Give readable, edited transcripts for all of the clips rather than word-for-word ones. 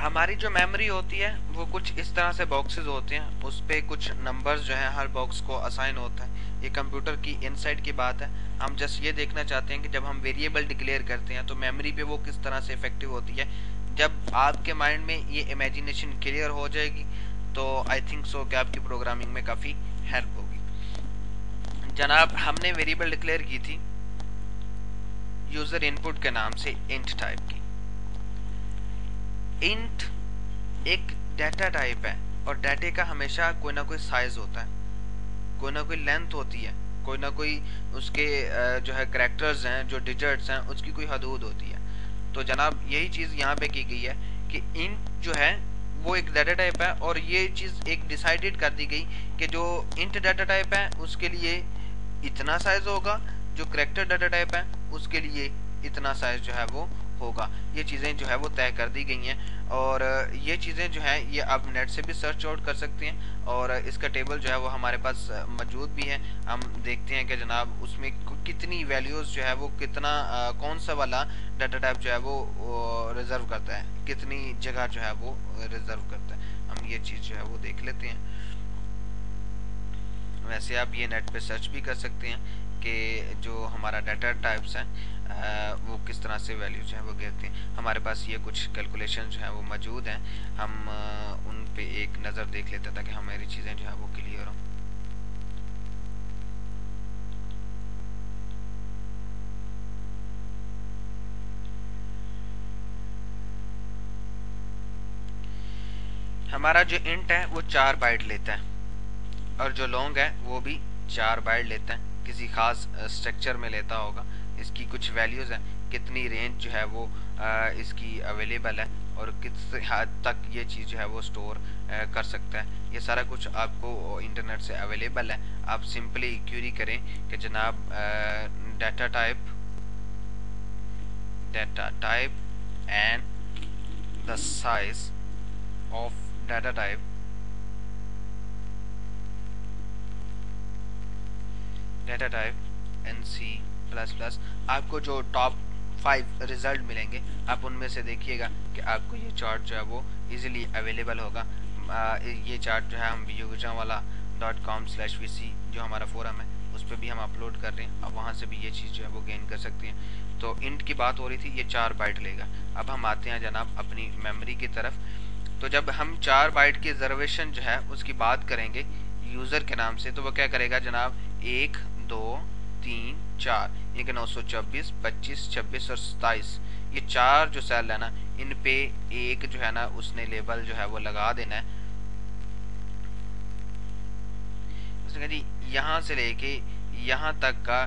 हमारी जो मेमोरी होती है वो कुछ इस तरह से बॉक्सेस होते हैं, उस पे कुछ नंबर्स जो है हर बॉक्स को असाइन होता है। ये कंप्यूटर की इनसाइड की बात है। हम जस्ट ये देखना चाहते हैं कि जब हम वेरिएबल डिक्लेयर करते हैं तो मेमोरी पे वो किस तरह से इफेक्टिव होती है। जब आपके माइंड में ये इमेजिनेशन क्लियर हो जाएगी तो आई थिंक सो कि आपकी प्रोग्रामिंग में काफ़ी हेल्प होगी। जनाब, हमने वेरिएबल डिक्लेयर की थी यूज़र इनपुट के नाम से इंट टाइप की। इंट एक डाटा टाइप है और डाटे का हमेशा कोई ना कोई साइज होता है, कोई ना कोई लेंथ होती है, कोई ना कोई उसके जो है कैरेक्टर्स हैं, जो डिजिट्स हैं, उसकी कोई हदूद होती है। तो जनाब यही चीज़ यहाँ पे की गई है कि इंट जो है वो एक डाटा टाइप है और ये चीज़ एक डिसाइडेड कर दी गई कि जो इंट डाटा टाइप है उसके लिए इतना साइज होगा, जो कैरेक्टर डाटा टाइप है उसके लिए इतना साइज जो है वो होगा। ये चीज़ें जो है वो तय कर दी गई हैं और ये चीज़ें जो हैं ये आप नेट से भी सर्च आउट कर सकते हैं और इसका टेबल जो है वो हमारे पास मौजूद भी है। हम देखते हैं कि जनाब उसमें कितनी वैल्यूज़ जो है वो कितना कौन सा वाला डाटा टाइप जो है वो रिजर्व करता है, कितनी जगह जो है वो रिजर्व करता है। हम ये चीज़ जो है वो देख लेते हैं। वैसे आप ये नेट पे सर्च भी कर सकते हैं कि जो हमारा डाटा टाइप्स हैं वो किस तरह से वैल्यू जो है वो गिरते हैं। हमारे पास ये कुछ कैलकुलेशन जो है वो मौजूद हैं, हम उन पे एक नज़र देख लेते हैं ताकि हमारी चीज़ें जो है वो क्लियर हों। हमारा जो इंट है वो 4 बाइट लेता है और जो लॉन्ग है वो भी 4 बाइट लेता है। किसी खास स्ट्रक्चर में लेता होगा। इसकी कुछ वैल्यूज़ हैं, कितनी रेंज जो है वो इसकी अवेलेबल है और किस हद तक ये चीज़ जो है वो स्टोर कर सकता है। ये सारा कुछ आपको इंटरनेट से अवेलेबल है। आप सिंपली क्यूरी करें कि जनाब data type and the size of data type NC++। आपको जो टॉप 5 रिजल्ट मिलेंगे आप उनमें से देखिएगा कि आपको ये चार्ट जो है वो इजीली अवेलेबल होगा। ये चार्ट जो है हम yogajanwala.com/vc जो हमारा फोरम है उस पर भी हम अपलोड कर रहे हैं। अब वहाँ से भी ये चीज़ जो है वो गेन कर सकते हैं। तो इंट की बात हो रही थी, ये 4 बाइट लेगा। अब हम आते हैं जनाब अपनी मेमोरी की तरफ। तो जब हम 4 बाइट की रिजर्वेशन जो है उसकी बात करेंगे यूज़र के नाम से तो वो क्या करेगा जनाब, 1 2 3 4 यानी कि 924 25 26 और 27 ये 4 जो सेल है ना इन पे एक जो है ना उसने लेबल जो है वो लगा देना है। उसने जी यहाँ से लेके यहाँ तक का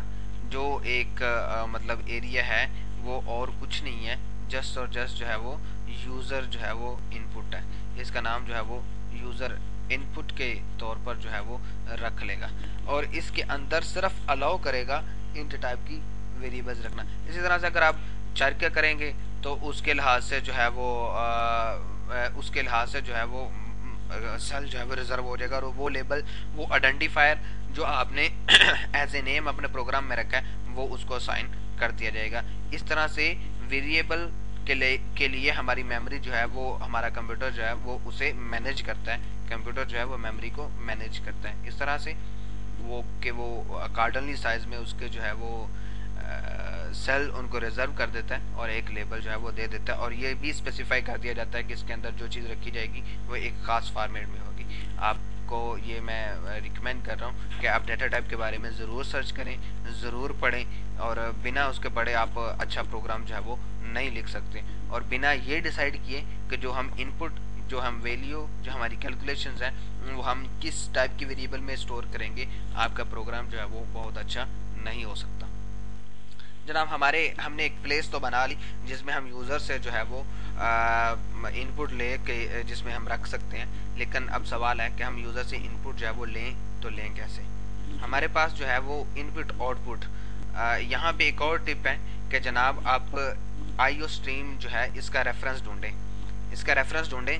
जो एक मतलब एरिया है वो और कुछ नहीं है, जस्ट और जस्ट जो है वो यूज़र जो है वो इनपुट है। इसका नाम जो है वो यूज़र इनपुट के तौर पर जो है वो रख लेगा और इसके अंदर सिर्फ अलाउ करेगा इंट टाइप की वेरिएबल्स रखना। इसी तरह से अगर आप चर्चा करेंगे तो उसके लिहाज से जो है वो सेल जो है वो रिजर्व हो जाएगा और वो लेबल वो आइडेंटिफायर जो आपने एज ए नेम अपने प्रोग्राम में रखा है वो उसको असाइन कर दिया जाएगा। इस तरह से वेरिएबल के लिए हमारी मेमोरी जो है वो हमारा कंप्यूटर जो है वो उसे मैनेज करता है। कंप्यूटर जो है वो मेमोरी को मैनेज करता है इस तरह से वो कि वो अकॉर्डिंगली साइज में उसके जो है वो सेल उनको रिजर्व कर देता है और एक लेबल जो है वो दे देता है और ये भी स्पेसिफाई कर दिया जाता है कि इसके अंदर जो चीज़ रखी जाएगी वो एक ख़ास फॉर्मेट में होगी। आपको ये मैं रिकमेंड कर रहा हूँ कि आप डाटा टाइप के बारे में ज़रूर सर्च करें, ज़रूर पढ़ें और बिना उसके पढ़े आप अच्छा प्रोग्राम जो है वो नहीं लिख सकते और बिना ये डिसाइड किए कि जो हम इनपुट जो हम वैल्यू जो हमारी कैलकुलेशंस हैं वो हम किस टाइप की वेरिएबल में स्टोर करेंगे, आपका प्रोग्राम जो है वो बहुत अच्छा नहीं हो सकता। जनाब हमने एक प्लेस तो बना ली जिसमें हम यूज़र से जो है वो इनपुट ले के जिसमें हम रख सकते हैं, लेकिन अब सवाल है कि हम यूज़र से इनपुट जो है वो लें तो लें कैसे। हमारे पास जो है वो इनपुट आउटपुट यहाँ पे एक और टिप है कि जनाब आप IO स्ट्रीम जो है इसका रेफरेंस ढूंढें,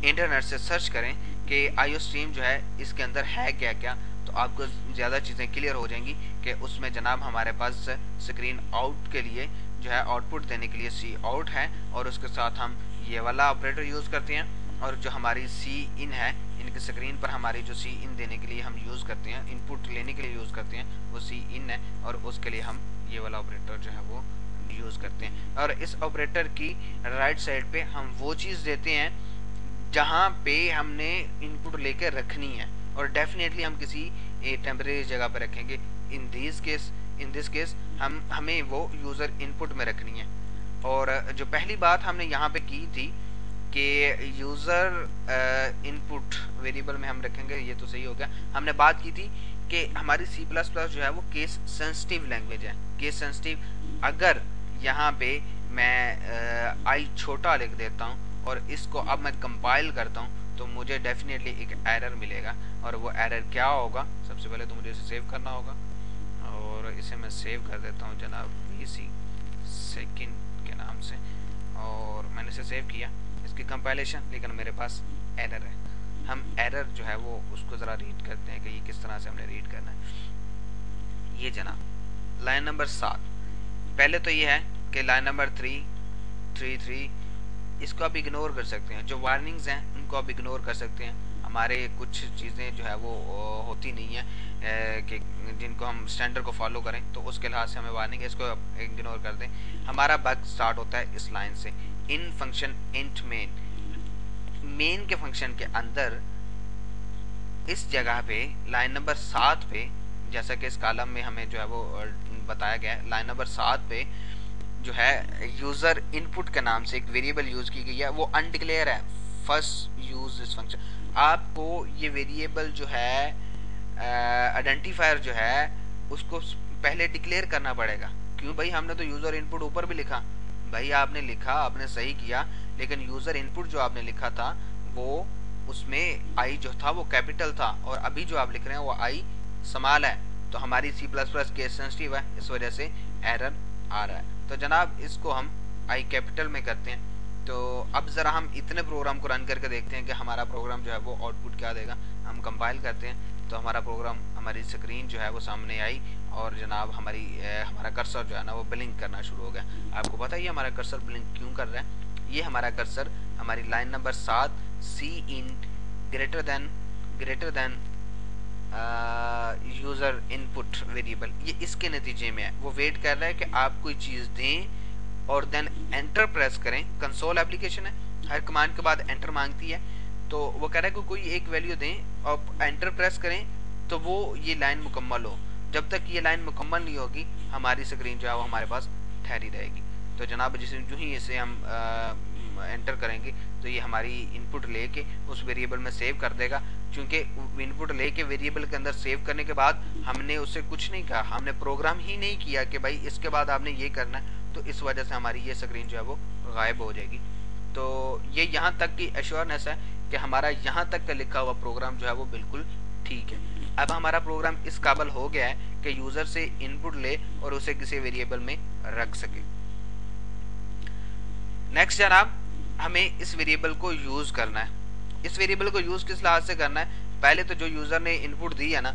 इंटरनेट से सर्च करें कि IO स्ट्रीम जो है इसके अंदर है क्या क्या, तो आपको ज़्यादा चीज़ें क्लियर हो जाएंगी कि उसमें जनाब हमारे पास स्क्रीन आउट के लिए जो है आउटपुट देने के लिए सी आउट है और उसके साथ हम ये वाला ऑपरेटर यूज़ करते हैं, और जो हमारी सी इन है, इनकी स्क्रीन पर हमारी जो सी इन देने के लिए हम यूज़ करते हैं, इनपुट लेने के लिए यूज़ करते हैं, वो सी इन है, और उसके लिए हम ये वाला ऑपरेटर जो है वो यूज़ करते हैं। और इस ऑपरेटर की राइट साइड पे हम वो चीज़ देते हैं जहाँ पे हमने इनपुट लेके रखनी है, और डेफिनेटली हम किसी टेम्परेरी जगह पर रखेंगे। इन दिस केस हमें वो यूज़र इनपुट में रखनी है। और जो पहली बात हमने यहाँ पे की थी कि यूज़र इनपुट वेरिएबल में हम रखेंगे, ये तो सही हो गया। हमने बात की थी कि हमारी C++ जो है वो केस सेंसिटिव लैंग्वेज है। केस सेंसिटिव, अगर यहाँ पे मैं आई छोटा लिख देता हूँ और इसको अब मैं कंपाइल करता हूँ तो मुझे डेफिनेटली एक एरर मिलेगा। और वो एरर क्या होगा, सबसे पहले तो मुझे इसे सेव करना होगा, और इसे मैं सेव कर देता हूँ जनाब VC सेकंड के नाम से, और मैंने इसे सेव किया, इसकी कंपाइलेशन, लेकिन मेरे पास एरर है। हम एरर जो है वो उसको ज़रा रीड करते हैं कि ये किस तरह से हमने रीड करना है। ये जनाब लाइन नंबर 7, पहले तो ये है कि लाइन नंबर 3 इसको आप इग्नोर कर सकते हैं। जो वार्निंग्स हैं उनको आप इग्नोर कर सकते हैं। हमारे कुछ चीज़ें जो है वो होती नहीं है कि जिनको हम स्टैंडर्ड को फॉलो करें, तो उसके लिहाज से हमें वार्निंग है, इसको आप इग्नोर कर दें। हमारा बग स्टार्ट होता है इस लाइन से, इन फंक्शन इंट मेन के फंक्शन के अंदर इस जगह पे लाइन नंबर 7 पे, जैसा कि इस कॉलम में हमें जो है वो बताया गया है, लाइन नंबर 7 पे जो है यूज़र इनपुट के नाम से एक वेरिएबल यूज़ की गई है, वो अनडिक्लेयर है। फर्स्ट यूज दिस फंक्शन, आपको ये वेरिएबल जो है आइडेंटिफायर जो है उसको पहले डिक्लेयर करना पड़ेगा। क्यों भाई, हमने तो यूज़र इनपुट ऊपर भी लिखा, भाई आपने लिखा, आपने सही किया, लेकिन यूज़र इनपुट जो आपने लिखा था वो उसमें आई जो था वो कैपिटल था, और अभी जो आप लिख रहे हैं वो आई स्मॉल है। तो हमारी C++ केस सेंसिटिव है, इस वजह से एरर आ रहा है। तो जनाब इसको हम आई कैपिटल में करते हैं। तो अब ज़रा हम इतने प्रोग्राम को रन करके देखते हैं कि हमारा प्रोग्राम जो है वो आउटपुट क्या देगा। हम कंपाइल करते हैं तो हमारा प्रोग्राम, हमारी स्क्रीन जो है वो सामने आई, और जनाब हमारा कर्सर जो है ना वो ब्लिंक करना शुरू हो गया। आपको पता है हमारा कर्सर ब्लिंक क्यों कर रहा है? ये हमारा कर्सर हमारी line number 7 C in greater than user input variable, ये इसके नतीजे में है। वो वेट कर रहा है कि आप कोई चीज़ दें और देन एंटर प्रेस करें। कंसोल एप्लीकेशन है, हर कमांड के बाद एंटर मांगती है, तो वो कह रहा है कि कोई एक वैल्यू दें और एंटर प्रेस करें तो वो ये लाइन मुकम्मल हो। जब तक ये लाइन मुकम्मल नहीं होगी हमारी स्क्रीन जो है वो हमारे पास ठहरी रहेगी। तो जनाब जो ही इसे हम एंटर करेंगे तो ये हमारी इनपुट लेके उस वेरिएबल में सेव कर देगा। क्योंकि इनपुट लेके वेरिएबल के अंदर सेव करने के बाद हमने उससे कुछ नहीं कहा, हमने प्रोग्राम ही नहीं किया कि भाई इसके बाद आपने ये करना है, तो इस वजह से हमारी ये स्क्रीन जो है वो गायब हो जाएगी। तो ये यहाँ तक की एश्योरेंस है कि हमारा यहाँ तक का लिखा हुआ प्रोग्राम जो है वो बिल्कुल ठीक है। अब हमारा प्रोग्राम इस काबिल हो गया है कि यूज़र से इनपुट ले और उसे किसी वेरिएबल में रख सके। नेक्स्ट जनाब, हमें इस वेरिएबल को यूज़ करना है। इस वेरिएबल को यूज़ किस लिहाज से करना है? पहले तो जो यूज़र ने इनपुट दी है ना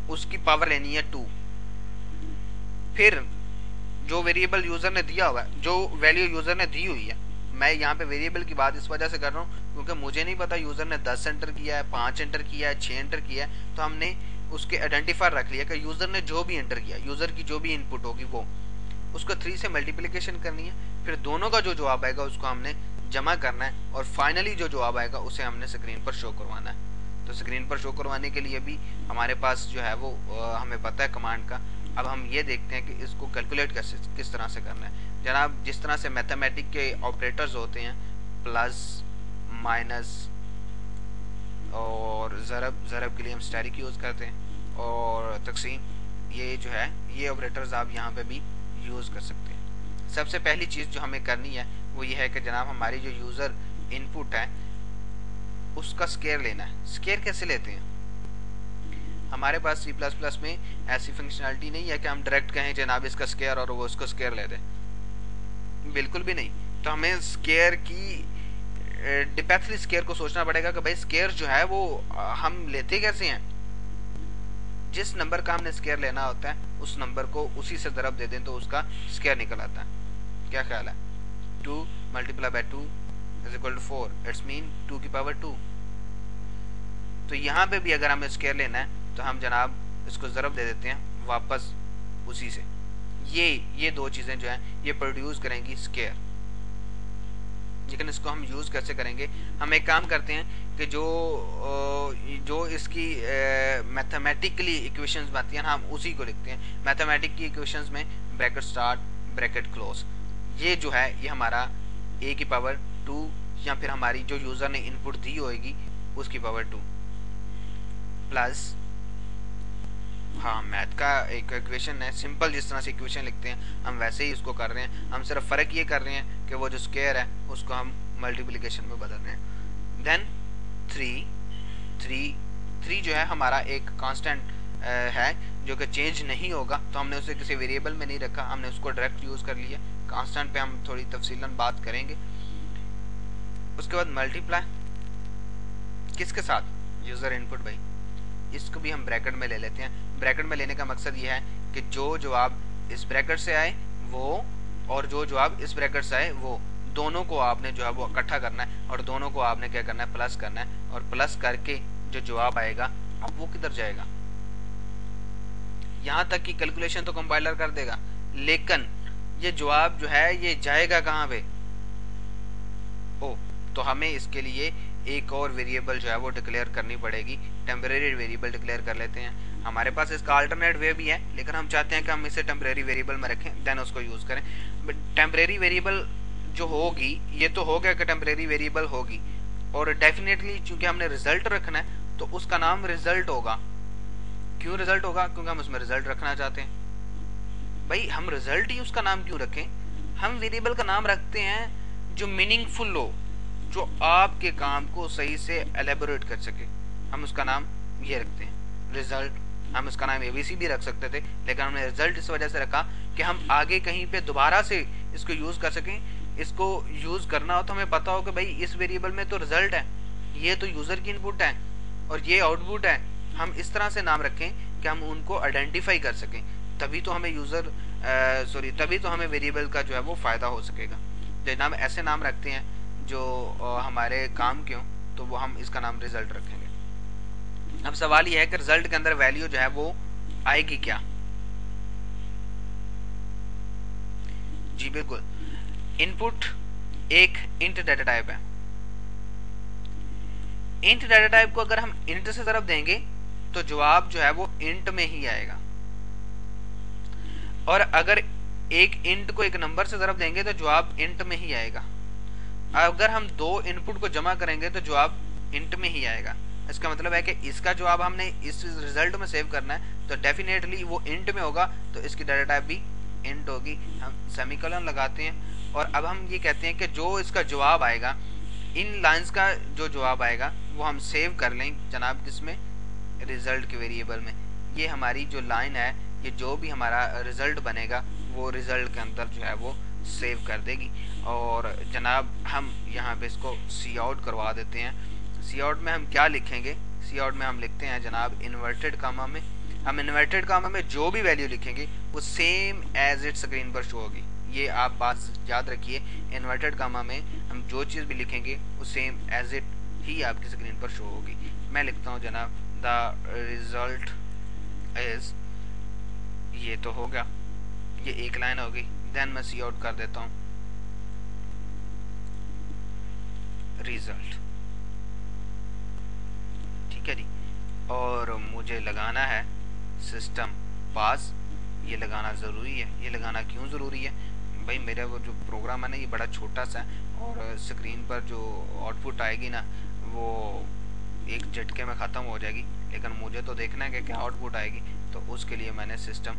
उसकी पावर लेनी है 2। फिर जो वेरिएबल यूज़र ने दिया हुआ है, जो वैल्यू यूज़र ने दी हुई है, मैं यहाँ पे वेरिएबल की बात इस वजह से कर रहा हूँ क्योंकि मुझे नहीं पता यूज़र ने 10 एंटर किया है, 5 एंटर किया है, 6 एंटर किया है, तो हमने उसके आइडेंटिफायर रख लिया कि यूज़र ने जो भी एंटर किया, यूज़र की जो भी इनपुट होगी वो उसको 3 से मल्टीप्लिकेशन करनी है। फिर दोनों का जो जवाब आएगा उसको हमने जमा करना है, और फाइनली जो जवाब आएगा उसे हमने स्क्रीन पर शो करवाना है। तो स्क्रीन पर शो करवाने के लिए भी हमारे पास जो है वो हमें पता है कमांड का। अब हम ये देखते हैं कि इसको कैलकुलेट किस तरह से करना है। जनाब जिस तरह से मैथमेटिक के ऑपरेटर्स होते हैं, प्लस माइनस और ज़रब के लिए हम स्टैटिक यूज़ करते हैं, और तकसीम, ये जो है ये ऑपरेटर्स आप यहाँ पे भी यूज़ कर सकते हैं। सबसे पहली चीज़ जो हमें करनी है वो ये है कि जनाब हमारी जो यूज़र इनपुट है उसका स्केयर लेना है। स्केयर कैसे लेते हैं? हमारे पास C++ में ऐसी फंक्शनलिटी नहीं है कि हम डायरेक्ट कहें जनाब इसका स्केयर और वो उसको स्केयर ले दे, बिल्कुल भी नहीं। तो हमें स्केयर की डिपेक्टली स्केयर को सोचना पड़ेगा कि भाई स्केयर जो है वो हम लेते कैसे हैं। जिस नंबर का हमने स्केयर लेना होता है उस नंबर को उसी से ज़रब दे दें तो उसका स्केयर निकल आता है। क्या ख्याल है? 2 × 2 is equal to 4, it's mean 2 की पावर 2। तो यहाँ पे भी अगर हमें स्क्वायर लेना है तो हम जनाब इसको ज़रब दे देते हैं वापस उसी से। ये दो चीज़ें जो हैं ये प्रोड्यूस करेंगी स्क्वायर। लेकिन इसको हम यूज़ कैसे करेंगे, हम एक काम करते हैं कि जो इसकी मैथमेटिकली इक्वेशंस बनती हैं हम उसी को लिखते हैं। मैथमेटिक की इक्वेशंस में ब्रैकेट स्टार्ट ब्रैकेट क्लोज, ये जो है ये हमारा a की पावर 2 या फिर हमारी जो यूज़र ने इनपुट दी होगी उसकी पावर 2 प्लस, हाँ मैथ का एक इक्वेशन है सिंपल, जिस तरह से इक्वेशन लिखते हैं हम वैसे ही इसको कर रहे हैं। हम सिर्फ फ़र्क ये कर रहे हैं कि वो जो स्क्वायर है उसको हम मल्टीप्लिकेशन में बदल रहे हैं। देन 3 जो है हमारा एक कांस्टेंट है जो कि चेंज नहीं होगा, तो हमने उसे किसी वेरिएबल में नहीं रखा, हमने उसको डायरेक्ट यूज़ कर लिया। कांस्टेंट पे हम थोड़ी तफसीलन बात करेंगे। उसके बाद मल्टीप्लाई किसके साथ, यूज़र इनपुट भाई, इसको भी हम ब्रैकेट में ले लेते हैं। ब्रैकेट में लेने का मकसद ये है कि जो जवाब इस ब्रैकेट से आए वो और जो जवाब इस ब्रैकेट से आए वो दोनों को आपने जो है वो इकट्ठा करना है और दोनों को आपने क्या करना है, प्लस करना है। और प्लस करके जो जवाब आएगा अब वो किधर जाएगा, यहाँ तक कि कैलकुलेशन तो कंपाइलर कर देगा, लेकिन ये जवाब जो है ये जाएगा कहाँ पे, ओ तो हमें इसके लिए एक और वेरिएबल जो है वो डिक्लेयर करनी पड़ेगी। टेम्परेरी वेरिएबल डिक्लेयर कर लेते हैं। हमारे पास इसका अल्टरनेट वे भी है, लेकिन हम चाहते हैं कि हम इसे टेम्परेरी वेरिएबल में रखें, देन उसको यूज़ करें। बट टेम्परेरी वेरिएबल जो होगी, ये तो हो गया कि टेम्परेरी वेरिएबल होगी, और डेफिनेटली चूंकि हमने रिजल्ट रखना है तो उसका नाम रिजल्ट होगा। क्यों रिजल्ट होगा, क्योंकि हम उसमें रिजल्ट रखना चाहते हैं। भाई हम रिजल्ट ही उसका नाम क्यों रखें, हम वेरिएबल का नाम रखते हैं जो मीनिंगफुल हो, जो आपके काम को सही से एलेबोरेट कर सके, हम उसका नाम ये रखते हैं रिजल्ट। हम इसका नाम एबीसी भी रख सकते थे, लेकिन हमने रिजल्ट इस वजह से रखा कि हम आगे कहीं पे दोबारा से इसको यूज़ कर सकें। इसको यूज़ करना हो तो हमें पता हो कि भाई इस वेरिएबल में तो रिजल्ट है, ये तो यूज़र की इनपुट है और ये आउटपुट है। हम इस तरह से नाम रखें कि हम उनको आइडेंटिफाई कर सकें, तभी तो हमें तभी तो हमें वेरिएबल का जो है वो फ़ायदा हो सकेगा। जब हम ऐसे नाम रखते हैं जो हमारे काम के हों तो वो हम इसका नाम रिजल्ट रखेंगे। अब सवाल ये है कि रिजल्ट के अंदर वैल्यू जो है वो आएगी क्या, जी बिल्कुल, इनपुट एक इंट डाटा टाइप है। इंट डाटा टाइप को अगर हम इंट से तरफ देंगे तो जवाब जो है वो इंट में ही आएगा, और अगर एक इंट को एक नंबर से तरफ देंगे तो जवाब इंट में ही आएगा। अगर हम दो इनपुट को जमा करेंगे तो जवाब इंट में ही आएगा। इसका मतलब है कि इसका जवाब हमने इस रिजल्ट में सेव करना है तो डेफिनेटली वो इंट में होगा, तो इसकी डाटा टाइप भी इंट होगी। हम सेमीकोलन लगाते हैं और अब हम ये कहते हैं कि जो इसका जवाब आएगा, इन लाइंस का जो जवाब आएगा वो हम सेव कर लें जनाब किसमें, रिजल्ट के वेरिएबल में। ये हमारी जो लाइन है, ये जो भी हमारा रिजल्ट बनेगा वो रिजल्ट के अंदर जो है वो सेव कर देगी। और जनाब हम यहाँ पे इसको सी आउट करवा देते हैं। सी आउट में हम क्या लिखेंगे, सी आउट में हम लिखते हैं जनाब इन्वर्टेड कामा में, हम इन्वर्टेड कामा में जो भी वैल्यू लिखेंगे वो सेम एज इट स्क्रीन पर शो होगी। ये आप बात याद रखिए, इन्वर्टेड कामा में हम जो चीज़ भी लिखेंगे वो सेम एज इट ही आपकी स्क्रीन पर शो होगी। मैं लिखता हूँ जनाब द रिजल्ट इज, ये तो हो गया, ये एक लाइन हो गई। देन मैं सी आउट कर देता हूँ रिजल्ट, ठीक है जी। और मुझे लगाना है सिस्टम पास, ये लगाना ज़रूरी है। ये लगाना क्यों ज़रूरी है भाई, मेरा वो जो प्रोग्राम है ना ये बड़ा छोटा सा है और स्क्रीन पर जो आउटपुट आएगी ना वो एक झटके में ख़त्म हो जाएगी, लेकिन मुझे तो देखना है कि क्या आउटपुट आएगी। तो उसके लिए मैंने सिस्टम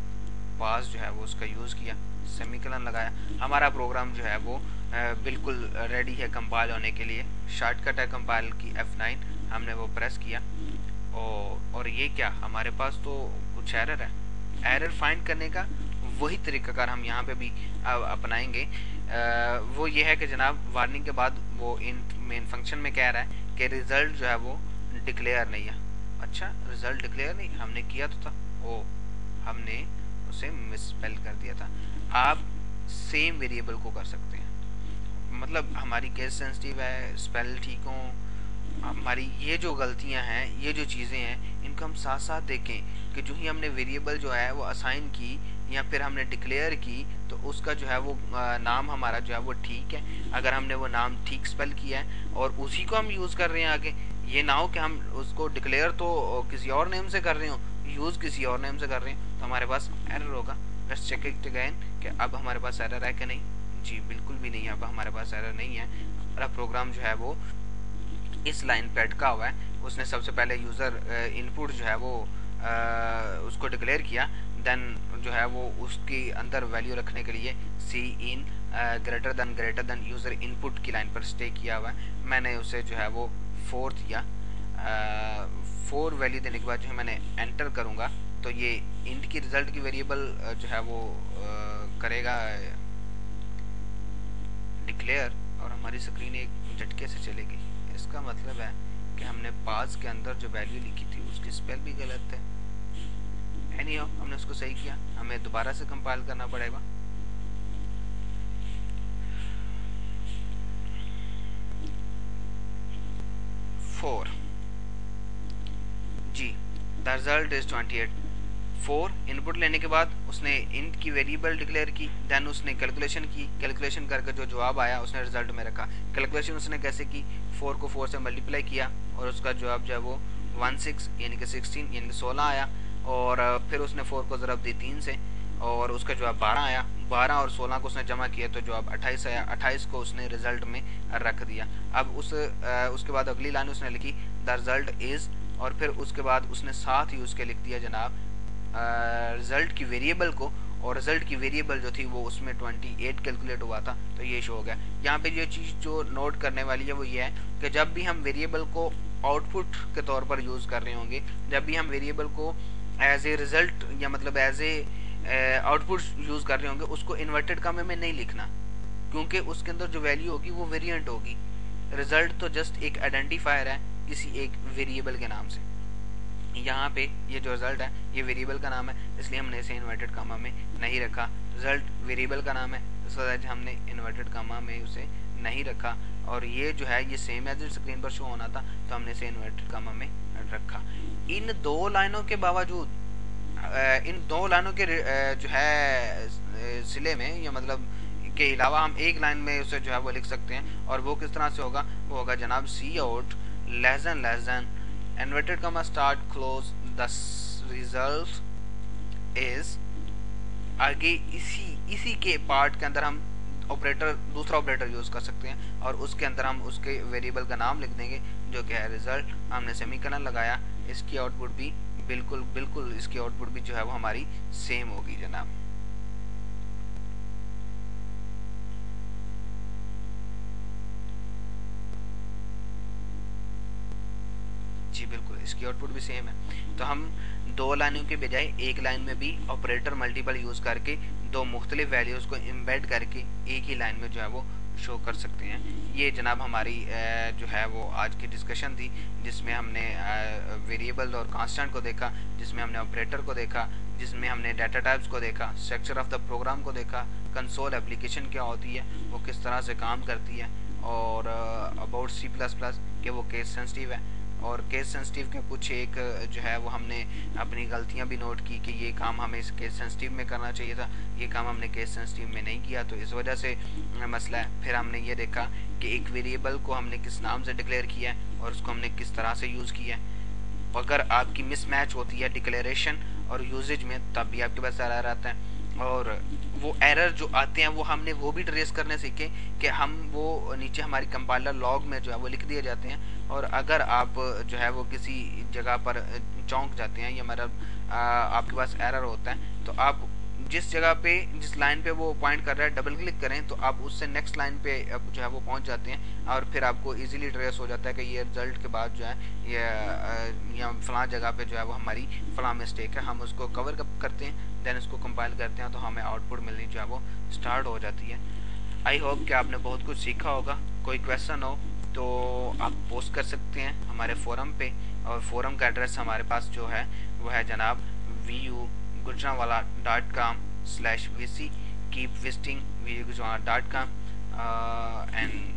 पास जो है वो उसका यूज़ किया, सेमीकोलन लगाया। हमारा प्रोग्राम जो है वो बिल्कुल रेडी है कंपाइल होने के लिए। शॉर्टकट है कंपाइल की F9, हमने वो प्रेस किया और ये क्या, हमारे पास तो कुछ एरर है। एरर फाइंड करने का वही तरीकाकार हम यहाँ पे भी अपनाएंगे। वो ये है कि जनाब वार्निंग के बाद वो इन मेन फंक्शन में कह रहा है कि रिज़ल्ट जो है वो डिक्लेयर नहीं है। अच्छा, रिज़ल्ट डिक्लेयर नहीं, हमने किया तो था, ओ हमने उसे मिसस्पेल कर दिया था। आप सेम वेरिएबल को कर सकते हैं। मतलब हमारी केस सेंसिटिव है, स्पेल ठीक हो, हमारी ये जो गलतियां हैं, ये जो चीज़ें हैं, इनको हम साथ साथ देखें कि जो ही हमने वेरिएबल जो है वो असाइन की या फिर हमने डिक्लेयर की, तो उसका जो है वो नाम हमारा जो है वो ठीक है। अगर हमने वो नाम ठीक स्पेल किया है और उसी को हम यूज़ कर रहे हैं आगे, ये ना हो कि हम उसको डिक्लेयर तो किसी और नेम से कर रहे हो, यूज़ किसी और नेम से कर रहे हैं, तो हमारे पास एरर होगा। लेट्स चेक इट अगेन कि अब हमारे पास एरर है कि नहीं। जी बिल्कुल भी नहीं है, अब हमारे पास एरर नहीं है। हमारा प्रोग्राम जो है वो इस लाइन पे अटका हुआ है। उसने सबसे पहले यूज़र इनपुट जो है वो उसको डिक्लेयर किया, देन जो है वो उसके अंदर वैल्यू रखने के लिए सी in greater than user input की लाइन पर स्टे किया हुआ है। मैंने उसे जो है वो 4 दिया। 4 वैल्यू देने के बाद जो है मैंने एंटर करूँगा तो ये इंट की रिजल्ट की वेरिएबल जो है वो करेगा डिक्लेयर, और हमारी स्क्रीन एक झटके से चलेगी। इसका मतलब है कि हमने पास के अंदर जो वैल्यू लिखी थी उसकी स्पेल भी गलत है। एनीहाउ हमने उसको सही किया, हमें दोबारा से कंपाइल करना पड़ेगा। जी द रिजल्ट इज 28। 4 इनपुट लेने के बाद उसने इंट की वेरिएबल डिक्लेयर की, देन उसने कैलकुलेशन की, कैलकुलेशन करके जो जवाब आया उसने रिजल्ट में रखा। कैलकुलेशन उसने कैसे की, 4 को 4 से मल्टीप्लाई किया और उसका जवाब जो है वो 16 यानी कि 16 यानी कि 16 आया। और फिर उसने 4 को ज़रब दी 3 से और उसका जवाब 12 आया। 12 और 16 को उसने जमा किया तो जवाब 28 आया। 28 को उसने रिजल्ट में रख दिया। अब उसके बाद अगली लाइन उसने लिखी द रिजल्ट इज़, और फिर उसके बाद उसने साथ ही उसके लिख दिया जनाब रिजल्ट की वेरिएबल को, और रिजल्ट की वेरिएबल जो थी वो उसमें 28 कैलकुलेट हुआ था, तो ये शो हो गया। यहाँ पे ये चीज़ जो नोट करने वाली है वो ये है कि जब भी हम वेरिएबल को आउटपुट के तौर पर यूज़ कर रहे होंगे, जब भी हम वेरिएबल को एज ए रिजल्ट या मतलब एज ए आउटपुट यूज़ कर रहे होंगे, उसको इन्वर्टेड कामे में नहीं लिखना, क्योंकि उसके अंदर जो वैल्यू होगी वो वेरिएंट होगी। रिजल्ट तो जस्ट एक आइडेंटिफायर है किसी एक वेरिएबल के नाम से। यहाँ पे ये जो रिजल्ट है ये वेरिएबल का नाम है, इसलिए हमने इसे इन्वर्टेड कामा में नहीं रखा। रिजल्ट वेरिएबल का नाम है, इस वजह हमने इन्वर्टेड कामा में उसे नहीं रखा। और ये जो है ये सेम एज स्क्रीन पर शो होना था, तो हमने इसे इन्वर्टेड कामा में रखा। इन 2 लाइनों के बावजूद, इन 2 लाइनों के जो है सिले में या मतलब के अलावा हम एक लाइन में उसे जो है वो लिख सकते हैं। और वो किस तरह से होगा, वो होगा जनाब C out less than inverted comma start close the result is. आगे इसी के पार्ट के अंदर हम दूसरा ऑपरेटर यूज कर सकते हैं और उसके अंदर हम उसके वेरिएबल का नाम लिख देंगे जो कि है रिजल्ट। हमने सेमीकोलन लगाया, इसकी आउटपुट भी बिल्कुल इसकी आउटपुट भी जो है वो हमारी सेम होगी जनाब। जी बिल्कुल इसकी आउटपुट भी सेम है। तो हम 2 लाइनों के बजाय एक लाइन में भी ऑपरेटर मल्टीपल यूज करके 2 मुख्तलिफ वैल्यूज को एम्बेड करके एक ही लाइन में जो है वो शो कर सकते हैं। ये जनाब हमारी जो है वो आज की डिस्कशन थी, जिसमें हमने वेरिएबल और कांस्टेंट को देखा, जिसमें हमने ऑपरेटर को देखा, जिसमें हमने डाटा टाइप्स को देखा, स्ट्रक्चर ऑफ द प्रोग्राम को देखा, कंसोल एप्लीकेशन क्या होती है, वो किस तरह से काम करती है, और अबाउट C++ कि वो केस सेंसिटिव है। और केस सेंसिटिव के कुछ एक जो है वो हमने अपनी गलतियां भी नोट की कि ये काम हमें इस केस सेंसिटिव में करना चाहिए था, ये काम हमने केस सेंसिटिव में नहीं किया, तो इस वजह से मसला है। फिर हमने ये देखा कि एक वेरिएबल को हमने किस नाम से डिक्लेयर किया है और उसको हमने किस तरह से यूज़ किया है। अगर आपकी मिसमैच होती है डिक्लेरेशन और यूजेज में, तब भी आपके पास एरर आता है। और वो एरर जो आते हैं वो हमने वो भी ट्रेस करने सीखे कि हम वो नीचे हमारी कंपाइलर लॉग में जो है वो लिख दिए जाते हैं। और अगर आप जो है वो किसी जगह पर चौंक जाते हैं या मतलब आपके पास एरर होता है, तो आप जिस जगह पे जिस लाइन पे वो पॉइंट कर रहा है डबल क्लिक करें तो आप उससे नेक्स्ट लाइन पे जो है वो पहुंच जाते हैं, और फिर आपको इजीली ट्रेस हो जाता है कि ये रिजल्ट के बाद जो है ये फलां जगह पे जो है वो हमारी फलां मिस्टेक है। हम उसको कवर करते हैं, देन उसको कंपाइल करते हैं, तो हमें आउटपुट मिलनी जो है वो स्टार्ट हो जाती है। आई होप कि आपने बहुत कुछ सीखा होगा। कोई क्वेश्चन हो तो आप पोस्ट कर सकते हैं हमारे फोरम पे, और फोरम का एड्रेस हमारे पास जो है वो है जनाब VU Gujranwala.com/VC। Keep visiting VU Gujranwala.com। And